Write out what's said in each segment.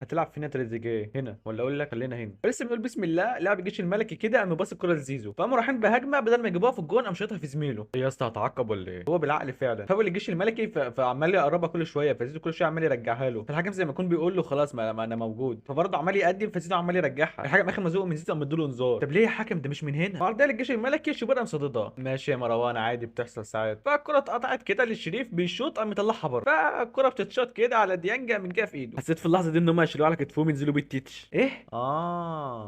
هتلعب فينا تريزيجيه هنا ولا اقول لك خلينا هنا؟ لسه بنقول بسم الله، لعب الجيش الملكي كده قام باص الكره لزيزو، فقاموا رايحين بهجمه بدل ما يجيبوها في الجون قام شاطها في زميله. إيه يا اسطى هتعقب ولا ايه؟ هو بالعقل فعلا فاول الجيش الملكي فعمال يقربها كل شويه، فزيزو كل شويه عمال يرجعها له، فالحكم زي ما يكون بيقول له خلاص ما انا موجود، فبرضه عمال يقدم فزيزو عمال يرجعها، الحكم اخر مزوق من زيزو قام مديله انذار. طب ليه يا حكم ده مش من هنا؟ فعرضيه للجيش الملكي شوبير قام صاددها. ماشي يا مروان عادي بتحصل ساعات. فالكره اتقطعت كده للشريف بيشوط قام مطلعها بره، فالكره بتتشاط كده على ديانجا من كده في ايده. حسيت في اللحظه دي ان هم يشيلوها على كتفهم ينزلوا بالتيتش. ايه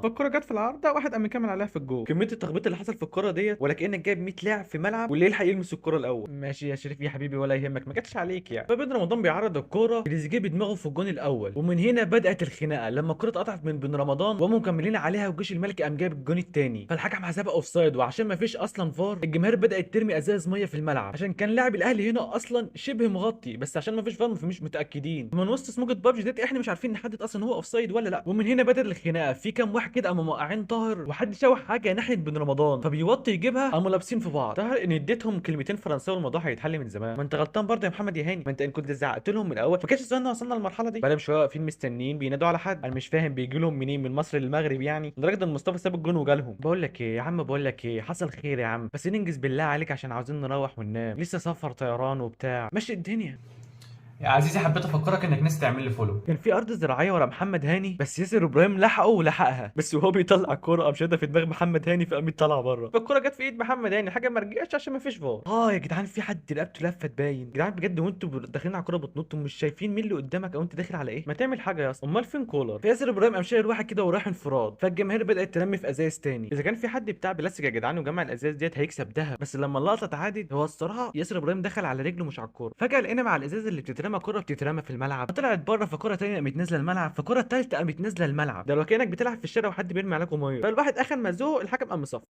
فالكره جت في العارضه واحد قام مكمل عليها في الجول. كميه التخبيط اللي حصل في الكره ديت ولا كانك جايب 100 لاعب في ملعب واللي يلحق يلمس الكره الاول. ماشي يا شريف يا حبيبي ولا يهمك، ما جاتش عليك يعني. فبدر رمضان بيعرض الكره تريزيجيه بدماغه في الجون الاول، ومن هنا بدات الخناقه لما الكره اتقطعت من بن رمضان وهم مكملين عليها والجيش الملكي قام جايب الجون الثاني، فالحكم حسبها اوف سايد، وعشان ما فيش اصلا فار الجماهير بدات ترمي ازاز ميه في الملعب عشان كان لاعب الاهلي هنا اصلا شبه مغطي، بس عشان ما فيش فار فمش متاكدين من وسط سموكه بابجي ديت احنا مش عارفين نحدد اصلا هو اوف سايد ولا لا. ومن هنا بدات الخناقه، في كام واحد كده قاموا موقعين طاهر وحد شاوح حاجه ناحيه بن رمضان فبيوطي يجيبها قاموا لابسين في بعض. طاهر ان اديتهم كلمتين فرنساوي الموضوع هيتحل من زمان. ما انت غلطان برضه يا محمد يا هاني، ما انت ان كنت زعقت لهم من الاول ما كانش استنى وصلنا للمرحله دي. بقالهم شويه واقفين مستنيين بينادوا على حد، انا مش فاهم بيجي لهم منين من مصر للمغرب يعني، لدرجه ان مصطفى ساب الجون وجالهم. بقول لك ايه يا عم، بقول لك ايه، حصل خير يا عم بس ننجز بالله عليك عشان عاوزين نروح وننام، لسه سفر طيران وبتاع، ماشي الدنيا. يا عزيزي حبيت افكرك انك نسيت تعمل لي فولو. كان في ارض زراعيه ورا محمد هاني بس ياسر ابراهيم لحقه ولحقها، بس وهو بيطلع الكوره قام شادها في دماغ محمد هاني فقام طالعه بره، فالكوره جت في ايد محمد هاني، حاجه ما رجعتش عشان ما فيش فار. يا جدعان في حد رقبته لفت باين، يا جدعان بجد وانتوا داخلين على الكوره بتنطوا مش شايفين مين اللي قدامك او انت داخل على ايه؟ ما تعمل حاجه يا اسطى، امال فين كولر؟ فياسر ابراهيم قام شايل واحد كده وراح انفراد، فالجماهير بدات ترمي في ازاز تاني، اذا كان في حد بتاع بلاستيك يا جدعان وجمع الازاز ديت هيكسب دهب، بس لما اللقطه اتعادت هو الصراحه ياسر ابراهيم دخل على رجله مش على الكوره، فجاه لقينا مع الازاز اللي بتترمى كوره بتترمى في الملعب طلعت بره، فكره تانيه قامت نازله الملعب، فكره تالته قامت نازله الملعب، ده لو كانك بتلعب في الشارع وحد بيرمي عليكم ميه، فالواحد اخر ما زهق الحكم قام مصفر.